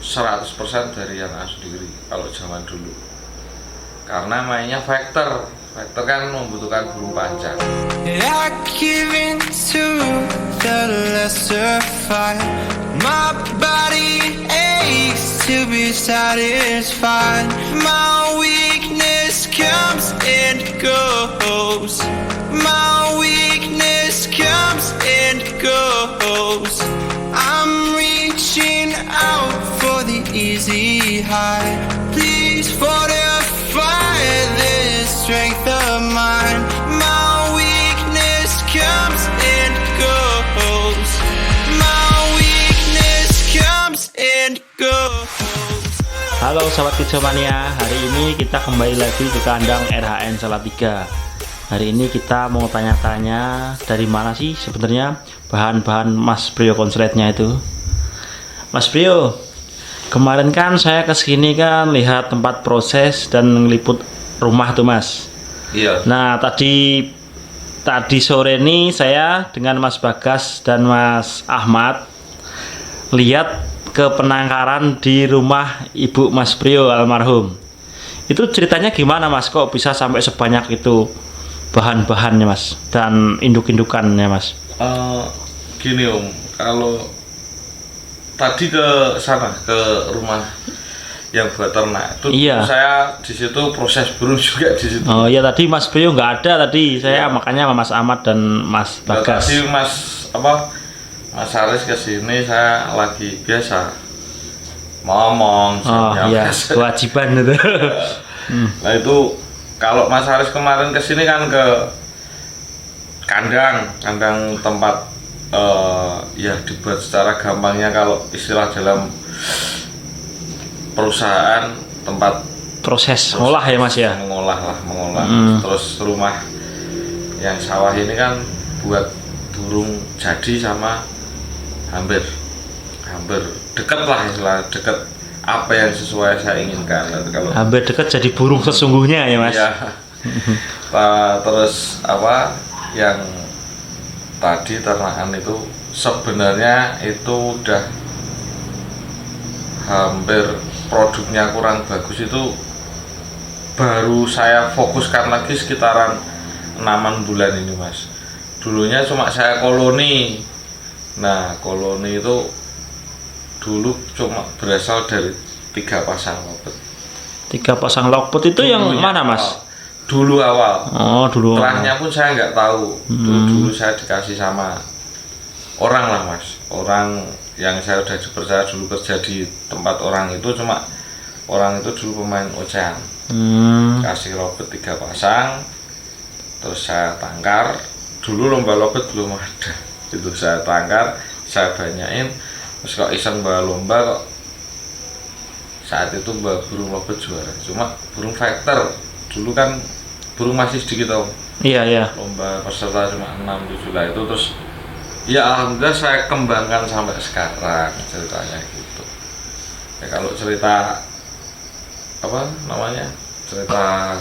100% dari yang asli kalau zaman dulu. Karena mainnya vector kan membutuhkan burung panjang. I give in to the lesser fight. My body aches to be satisfied. My weakness comes and goes. My weakness comes and goes. I'm reaching out for the easy high. Please fortify this strength of mine. My weakness comes and goes. My weakness comes and goes. Halo Sobat Kicomania, hari ini kita kembali lagi ke kandang RHN Salatiga. Hari ini kita mau tanya-tanya dari mana sih sebenarnya bahan-bahan Mas Brio konsletnya itu. Mas Brio, kemarin kan saya kesini kan lihat tempat proses dan ngeliput rumah tuh Mas. Iya. Nah tadi sore ini saya dengan Mas Bagas dan Mas Ahmad lihat ke penangkaran di rumah Ibu Mas Brio almarhum. Itu ceritanya gimana Mas? Kok bisa sampai sebanyak itu bahan-bahannya Mas dan induk-indukannya Mas? Gini Om, kalau tadi ke sana ke rumah yang buat ternak itu Iya. saya di situ proses burung juga di situ. Oh iya, tadi Mas Brio nggak ada tadi, saya makanya sama Mas Ahmad dan Mas Nah, Bagas. tadi Mas Haris kesini saya lagi biasa ngomong Oh iya, biasa. kewajiban itu. Nah itu kalau Mas Haris kemarin kesini kan ke kandang tempat ya dibuat secara gampangnya kalau istilah dalam perusahaan tempat Proses ngolah ya Mas ya. mengolah. Terus rumah yang sawah ini kan buat burung jadi sama hampir dekat lah istilah dekat apa yang sesuai saya inginkan. Nanti kalau Hampir dekat jadi burung sesungguhnya ya Mas. ya, terus apa yang tadi ternakan itu sebenarnya itu udah hampir produknya kurang bagus, itu baru saya fokuskan lagi sekitaran 6 bulan ini Mas. Dulunya cuma saya koloni. Nah koloni itu dulu cuma berasal dari 3 pasang lopet. 3 pasang logput itu yang Dulunya mana Mas? Dulu awal. Oh dulu. Setelahnya pun saya nggak tahu. Dulu saya dikasih sama orang lah Mas. Orang yang saya udah dipercaya dulu kerja di tempat orang itu, cuma orang itu dulu pemain ocehan. Kasih lopet 3 pasang, terus saya tangkar. Dulu lomba lopet belum ada. Itu saya tangkar, saya banyain. Terus kok iseng bawa lomba kok saat itu bawa burung lopet juara. Cuma burung vector. Dulu kan burung masih sedikit Om. Iya. Lomba peserta cuma 6-7 lah itu. Terus ya alhamdulillah saya kembangkan sampai sekarang ceritanya gitu. Ya kalau cerita apa namanya, cerita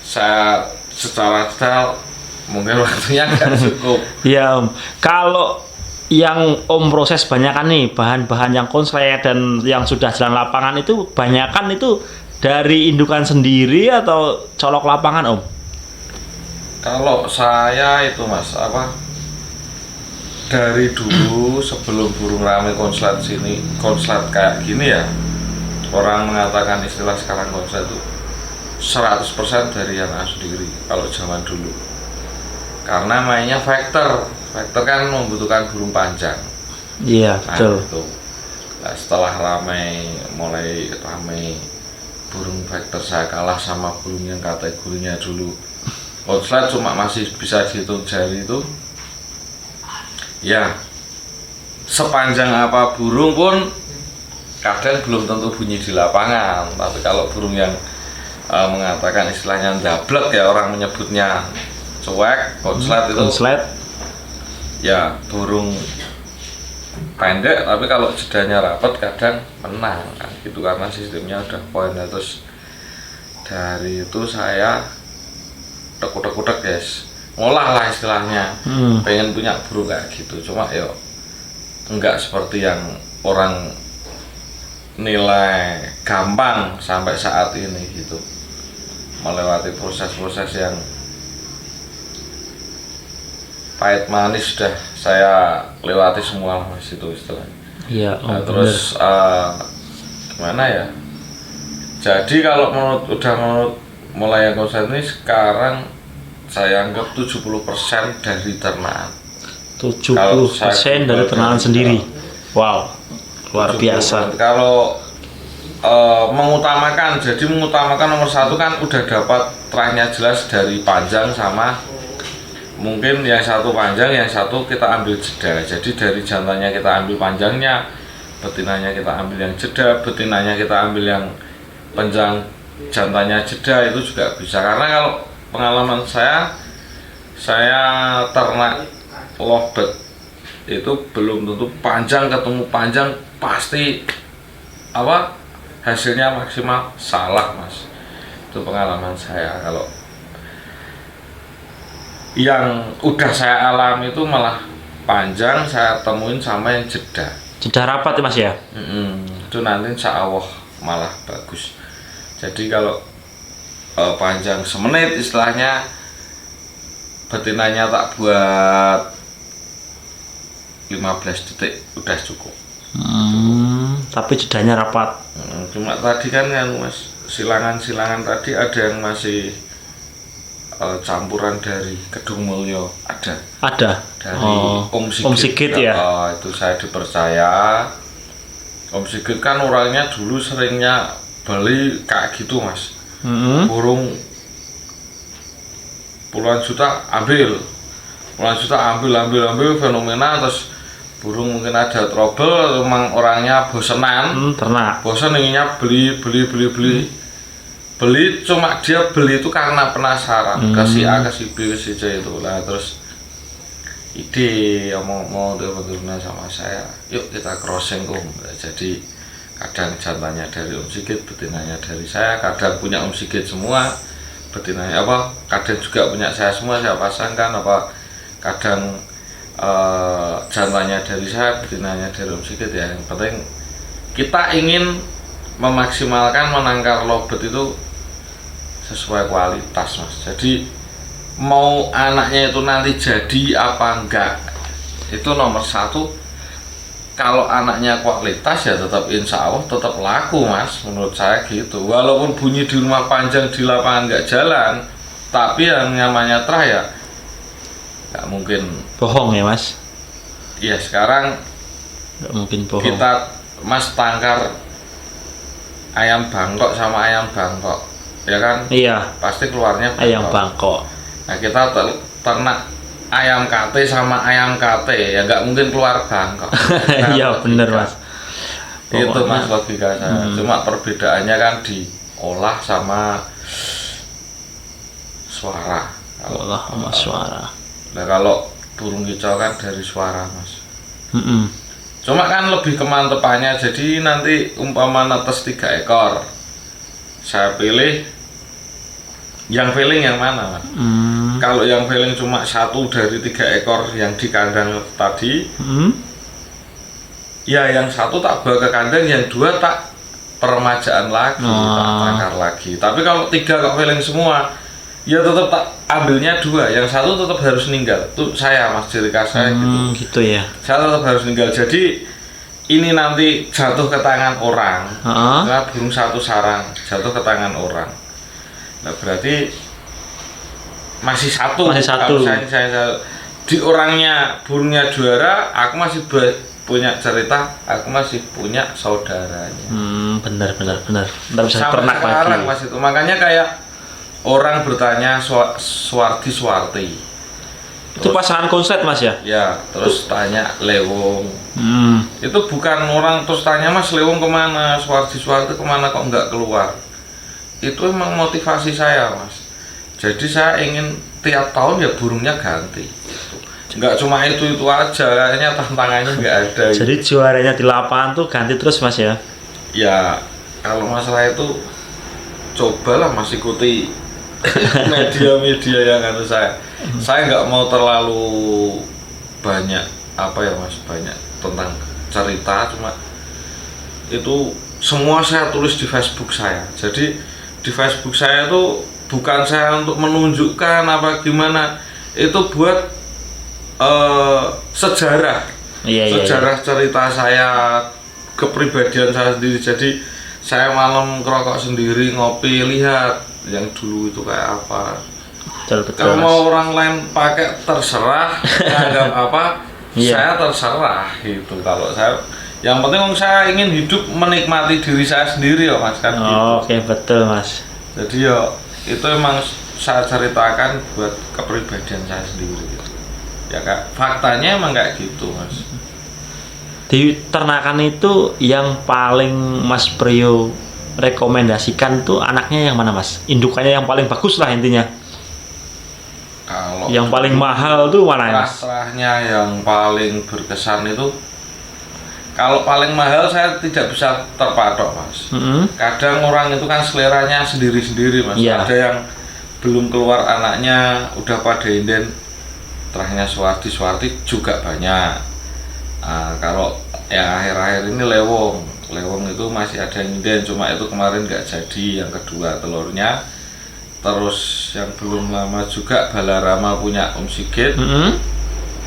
saya secara detail mungkin waktunya nggak cukup. Iya Om. Kalau yang Om proses banyakan nih bahan-bahan yang konslet dan yang sudah jalan lapangan itu banyakan itu dari indukan sendiri atau colok lapangan Om? Kalau saya itu Mas dari dulu sebelum burung rame konslet kayak gini ya, orang mengatakan istilah sekarang konslet itu 100% dari yang asli kalau zaman dulu. Karena mainnya vector kan membutuhkan burung panjang. Iya betul. Gitu. Nah, setelah mulai ramai burung vector, saya kalah sama burung yang kategorinya dulu konslet cuma masih bisa dihitung jari itu. Ya, sepanjang apa burung pun kadang belum tentu bunyi di lapangan. Tapi kalau burung yang mengatakan istilahnya ndablek ya, orang menyebutnya cuek, konslet itu ya burung pendek tapi kalau jedanya rapat kadang menang kan gitu, karena sistemnya udah poinnya. Terus dari itu saya tekuk-tekuk guys, ngolah lah istilahnya. Pengen punya burung kayak gitu, cuma yo enggak seperti yang orang nilai gampang sampai saat ini gitu, melewati proses-proses yang pahit manis sudah saya lewati semua mas, itu istilahnya. Iya. Nah, terus gimana ya, jadi kalau menurut mulai yang konsen ini sekarang saya anggap 70% dari ternakan. 70% dari ternakan sendiri. Wow, luar 70%. biasa. Kalau mengutamakan nomor satu kan udah dapat terahnya jelas dari panjang, sama mungkin yang satu panjang, yang satu kita ambil jeda. Jadi dari jantannya kita ambil panjangnya, betinanya kita ambil yang jeda, betinanya kita ambil yang panjang, jantannya jeda, itu juga bisa. Karena kalau pengalaman saya ternak lovebird itu belum tentu panjang ketemu panjang pasti hasilnya maksimal, salah mas. Itu pengalaman saya. Kalau yang udah saya alami itu malah panjang saya temuin sama yang jeda rapat ya mas ya. Itu nanti insya Allah malah bagus. Jadi kalau panjang semenit istilahnya, betinanya tak buat 15 detik udah cukup. Tapi jedanya rapat. Cuma tadi kan yang mas, silangan tadi ada yang masih campuran dari Kedung Mulyo, ada dari Om Sigit ya. Itu saya dipercaya. Om Sigit kan orangnya dulu seringnya beli kayak gitu mas, burung puluhan juta ambil, fenomena. Terus burung mungkin ada trouble, memang orangnya bosenan, bosan inginnya beli, cuma dia beli itu karena penasaran, ke si A, ke si B, ke si C itu lah. Terus ide mau turun sama saya, yuk kita crossing Om. Jadi kadang jantannya dari Om Sigit, betinanya dari saya, kadang punya Om Sigit semua, betinanya kadang juga punya saya semua, saya pasangkan, kadang jantannya dari saya, betinanya dari Om Sigit. Ya yang penting kita ingin memaksimalkan menangkar lovebird itu sesuai kualitas mas. Jadi mau anaknya itu nanti jadi apa enggak, itu nomor satu. Kalau anaknya kualitas ya tetap insya Allah tetap laku mas, menurut saya gitu. Walaupun bunyi di rumah panjang, di lapangan nggak jalan, tapi yang namanya terah ya nggak mungkin bohong ya mas. Ya sekarang nggak mungkin bohong. Kita mas tangkar ayam Bangkok sama ayam Bangkok, ya kan? Iya. Pasti keluarnya Bangkok. Ayam Bangkok. Nah kita ternak ayam KT sama ayam KT, ya nggak mungkin keluar Bangkok. Iya bener mas. Itu mas logika saya. Cuma perbedaannya kan diolah sama suara. Olah sama suara. Nah kalau burung kicau kan dari suara mas. Cuma kan lebih kemantepannya. Jadi nanti umpama netes 3 ekor, saya pilih yang feeling yang mana mas. Kalau yang feeling cuma 1 dari 3 ekor yang di kandang tadi, ya yang 1 tak bawa ke kandang, yang 2 tak peremajaan lagi, tak tangkar lagi. Tapi kalau 3 kok feeling semua, ya tetap tak ambilnya 2, yang 1 tetap harus meninggal. Tuh saya mas, ciri khas saya gitu ya. Saya tetap harus meninggal. Jadi ini nanti jatuh ke tangan orang, karena burung 1 sarang jatuh ke tangan orang. Nah berarti masih satu. Kalau saya di orangnya burungnya juara, aku masih punya cerita, aku masih punya saudaranya. Benar. Ntar bisa sampai ternak sekarang lagi. mas itu. Makanya kayak orang bertanya Swarti. Itu pasangan konslet mas ya? Ya, terus tanya lewung. Itu bukan orang terus tanya mas lewung kemana, Swarti kemana kok nggak keluar. Itu emang motivasi saya mas. Jadi saya ingin tiap tahun ya burungnya ganti. Nggak cuma itu aja, kayaknya tantangannya nggak ada. Jadi juaranya di lapangan tuh ganti terus mas ya? Ya kalau masalah itu cobalah mas ikuti media-media yang ada saya. Saya nggak mau terlalu banyak banyak tentang cerita, cuma itu semua saya tulis di Facebook saya. Jadi di Facebook saya itu bukan saya untuk menunjukkan apa gimana, itu buat sejarah, sejarah cerita saya, kepribadian saya sendiri. Jadi saya malam ngerokok sendiri, ngopi, lihat yang dulu itu kayak apa. Kalau mau orang lain pakai terserah, nganggap apa, saya terserah gitu. Kalau saya, yang penting saya ingin hidup menikmati diri saya sendiri ya Mas kan. Oke, betul Mas. Jadi ya itu emang saya ceritakan buat kepribadian saya sendiri gitu. Ya Kak, faktanya emang kayak gitu Mas. Di ternakan itu yang paling Mas Priyo rekomendasikan tuh anaknya yang mana Mas? Indukannya yang paling bagus lah intinya. Kalau yang paling mahal tuh mana ya Mas? Terahnya yang paling berkesan itu, kalau paling mahal saya tidak bisa terpatok Mas. Kadang orang itu kan seleranya sendiri-sendiri Mas. Ada yang belum keluar anaknya udah pada inden, terahnya Suwardi juga banyak. Kalau yang akhir-akhir ini Lewong itu masih ada yang inden, cuma itu kemarin nggak jadi yang kedua telurnya. Terus yang belum lama juga Balarama punya Om Sigit.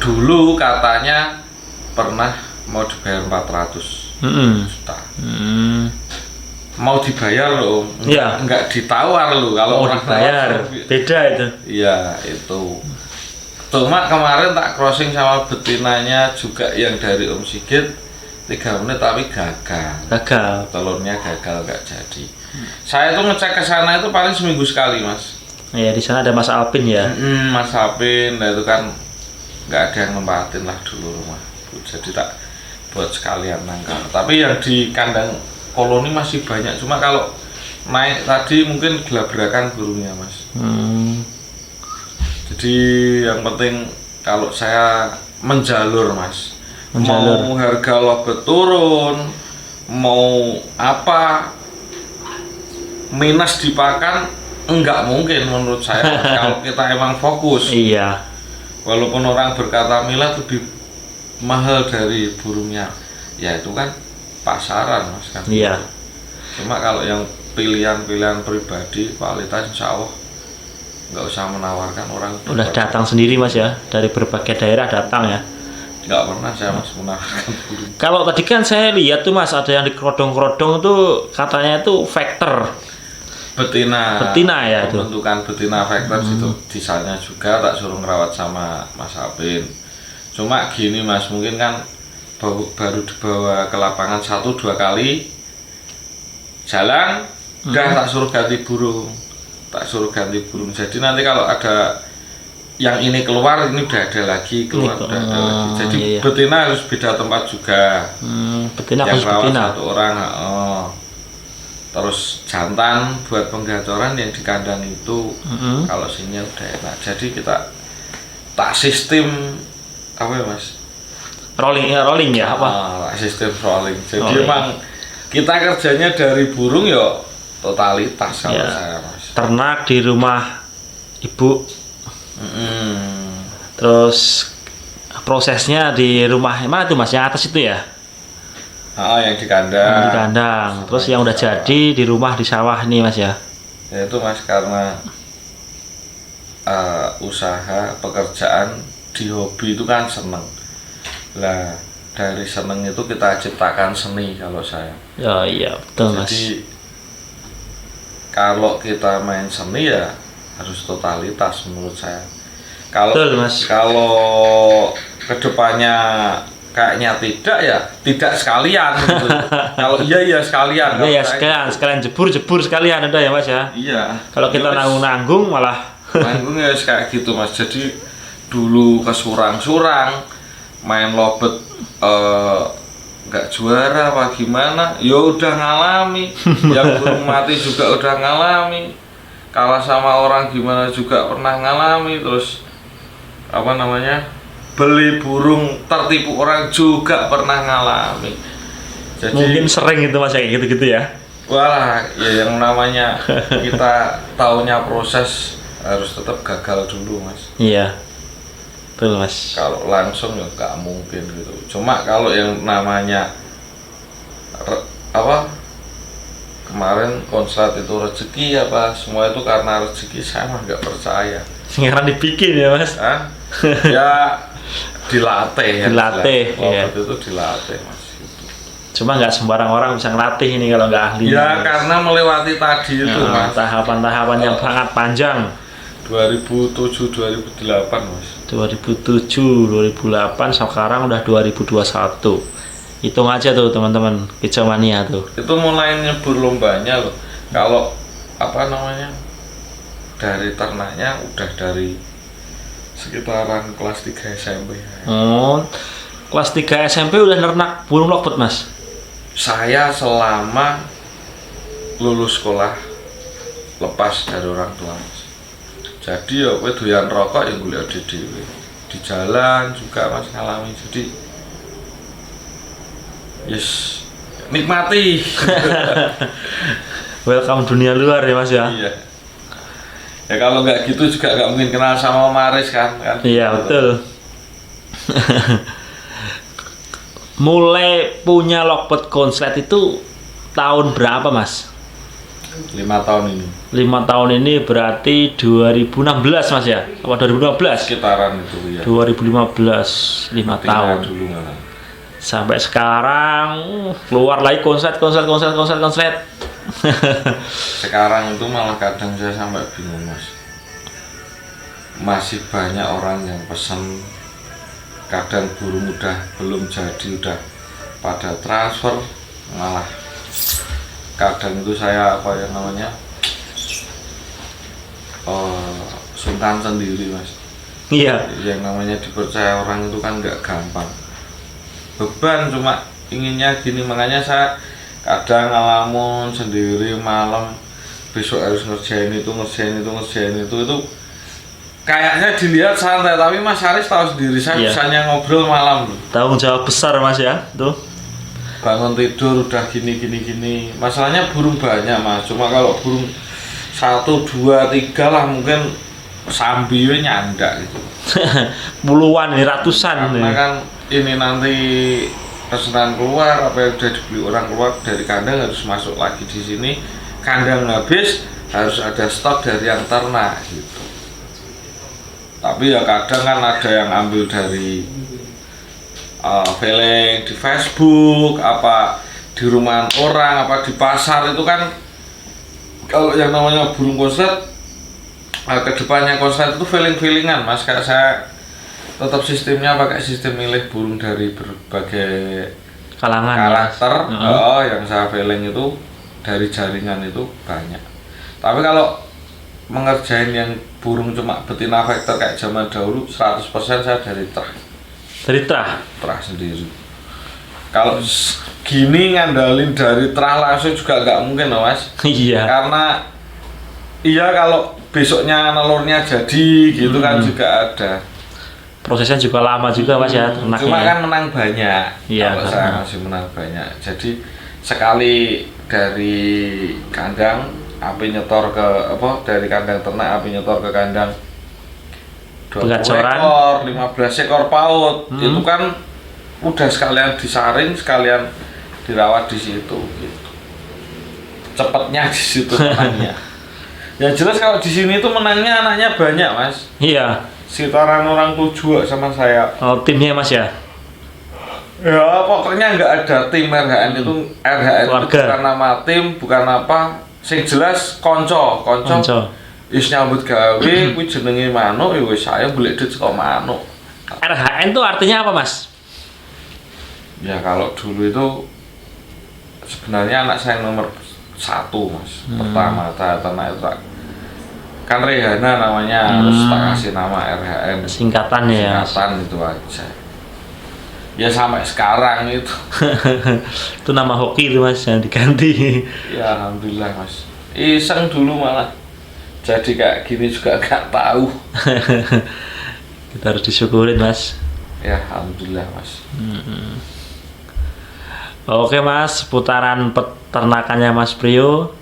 Dulu katanya pernah mau dibayar 400 juta. Mau dibayar loh, enggak ditawar loh. Kalau mau dibayar, beda itu. Iya itu. Cuma kemarin tak crossing sama betinanya juga yang dari Om Sigit 3 menit tapi gagal. Telurnya gagal, nggak jadi. Saya tuh ngecek ke sana itu paling seminggu sekali Mas. Iya, di sana ada Mas Alpin ya. Mas Alpin, nah itu kan nggak ada yang nempatin lah dulu rumah. Jadi tak buat sekalian nangkal. Tapi yang di kandang koloni masih banyak. Cuma kalau naik tadi mungkin gelabrakan burungnya Mas. Jadi yang penting kalau saya menjalur Mas. Mau harga lobet turun, mau apa, minus dipakan enggak mungkin menurut saya kalau kita emang fokus. Iya. Walaupun orang berkata milat lebih mahal dari burungnya, ya itu kan pasaran Mas kan. Iya. Cuma kalau yang pilihan pribadi kualitas insya Allah nggak usah menawarkan, orang udah datang sendiri Mas ya, dari berbagai daerah datang ya. Nggak pernah saya Mas menawarkan burung. Kalau tadi kan saya lihat tuh Mas ada yang di kerodong-kerodong tuh katanya tuh vector. Betina ya itu. Pembentukan betina vector itu desainnya juga tak suruh ngerawat sama Mas Alpin. Cuma gini Mas, mungkin kan baru dibawa ke lapangan 1-2 kali jalan, udah tak suruh ganti burung. Jadi nanti kalau ada yang ini keluar, ini udah ada lagi keluar, udah ada lagi. Jadi betina harus beda tempat juga. Betina yang harus rawat betina. 1 orang. Terus jantan buat penggacoran yang di kandang itu, kalau sini udah enak. Jadi kita tak sistem apa ya Mas? Rolling ya apa? Sistem rolling. Jadi emang kita kerjanya dari burung ya totalitas kalau saya Mas. Ternak di rumah ibu. Terus prosesnya di rumah mana tuh Mas? Yang atas itu ya? Yang di kandang. Di kandang. Terus yang udah jadi di rumah di sawah nih Mas ya? Ya itu Mas, karena usaha pekerjaan di hobi itu kan seneng. Lah dari seneng itu kita ciptakan seni kalau saya. Ya iya betul Mas. Jadi kalau kita main seni ya harus totalitas menurut saya. Betul Mas. Kalau kedepannya kayaknya tidak sekalian gitu. Kalau iya sekalian. Iya sekalian jebur sekalian ada ya Mas ya. Iya. Kalau kita nanggung malah nanggung ya kayak gitu Mas. Jadi dulu ke surang-surang main lobet nggak juara apa gimana, ya udah ngalami. Yang burung mati juga udah ngalami. Kalah sama orang gimana juga pernah ngalami. Terus apa namanya, beli burung tertipu orang juga pernah ngalami. Jadi mungkin sering itu Mas kayak gitu-gitu ya. Wah, ya yang namanya kita taunya proses harus tetap gagal dulu Mas. Iya. Betul Mas. Kalau langsung ya nggak mungkin gitu. Cuma kalau yang namanya kemarin konslet itu rezeki apa semua itu karena rezeki, saya mah nggak percaya. Sekarang dibikin ya mas. Hah? Ya dilatih ya. Dilatih, iya. Waktu itu dilatih mas. Cuma nggak sembarang orang bisa ngelatih ini kalau nggak ahli. Ya karena melewati tadi itu mas. Tahapan-tahapan yang sangat panjang. 2007 2008 mas. 2007 2008 sekarang udah 2021. Hitung aja tuh teman-teman, Kicomania tuh. Itu mulai nyebur lombanya loh. Kalau apa namanya, dari ternaknya udah dari sekitaran kelas 3 SMP. Oh, kelas 3 SMP udah nernak burung lokpet mas? Saya selama lulus sekolah lepas dari orang tua mas. Jadi ya kowe doyan rokok ya golek dhewe. Di jalan juga mas ngalami. Jadi yes, nikmati. Welcome dunia luar ya mas ya. Iya. Ya kalau nggak gitu juga nggak mungkin kenal sama Maris kan. Iya betul. Mulai punya lokpet konslet itu tahun berapa mas? 5 tahun ini. 5 tahun ini berarti 2016 mas ya? Apa 2015? Sekitaran itu ya. 2015, 5 tahun. Dulu malah. Sampai sekarang keluar lagi konslet. Sekarang itu malah kadang saya sampai bingung mas. Masih banyak orang yang pesen, kadang burung udah belum jadi udah pada transfer, malah kadang itu saya apa yang namanya sungkan sendiri mas. Iya. Yang namanya dipercaya orang itu kan nggak gampang, beban cuma inginnya gini, makanya saya kadang ngalamun sendiri malam, besok harus ngerjain itu kayaknya dilihat santai, tapi Mas Haris tahu sendiri saya bisanya ngobrol malam loh. Tanggung jawab besar mas ya tuh. Bangun tidur udah gini, masalahnya burung banyak mas, cuma kalau burung 1, 2, 3 lah mungkin sambil nyandak gitu. Puluhan nih, ratusan karena nih. kan ini nanti pesanan keluar, apa yang udah dibeli orang keluar dari kandang harus masuk lagi di sini, kandang habis harus ada stok dari yang ternak gitu. Tapi ya kadang kan ada yang ambil dari feeling di Facebook, apa di rumah orang, apa di pasar. Itu kan kalau yang namanya burung konslet, kedepannya konslet itu feeling-feelingan mas. Kayak saya tetap sistemnya pakai sistem milih burung dari berbagai Kalangan karakter ya. yang saya feeling itu dari jaringan itu banyak. Tapi kalau mengerjain yang burung cuma betina vektor kayak zaman dahulu 100% saya dari terah sendiri. Kalau gini ngandalin dari terah langsung juga nggak mungkin loh mas. Iya. Karena iya kalau besoknya nelurnya jadi gitu kan juga ada. Prosesnya juga lama juga mas ya ternaknya. Cuma kan menang banyak. Iya, kalau saya masih menang banyak. Jadi sekali dari kandang api nyetor ke dari kandang ternak api nyetor ke kandang 20 ekor, 15 ekor paut. Itu kan udah sekalian disaring, sekalian dirawat di situ gitu. Cepatnya di situ menangnya. Yang jelas kalau di sini tuh menangnya anaknya banyak mas. Iya. Sekitaran orang 7 sama saya. Oh timnya mas ya? Ya pokoknya nggak ada tim RHN itu. RHN itu bukan nama tim, bukan apa. Sing jelas konco. Is nyambut gawe kuwi jenenge manuk ya wis saya golek duit saka manuk. RHN itu artinya apa mas? Ya kalau dulu itu sebenarnya anak saya nomor 1 mas. Pertama ternak itu kan Rehana namanya, terus tak kasih nama RHN. Singkatan ya. Singkatan itu aja. Ya sampai sekarang itu. Itu nama hoki itu mas yang diganti. Ya alhamdulillah mas. Iseng dulu malah. Jadi kayak gini juga gak tahu. Kita harus disyukurin mas. Ya alhamdulillah mas. Oke mas, putaran peternakannya mas Prio.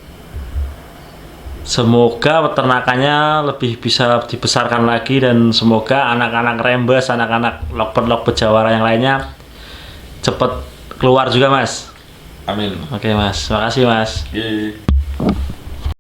Semoga peternakannya lebih bisa dibesarkan lagi dan semoga anak-anak rembes, anak-anak lokpet jawara yang lainnya cepet keluar juga mas. Amin. Oke Mas, makasih Mas. Oke.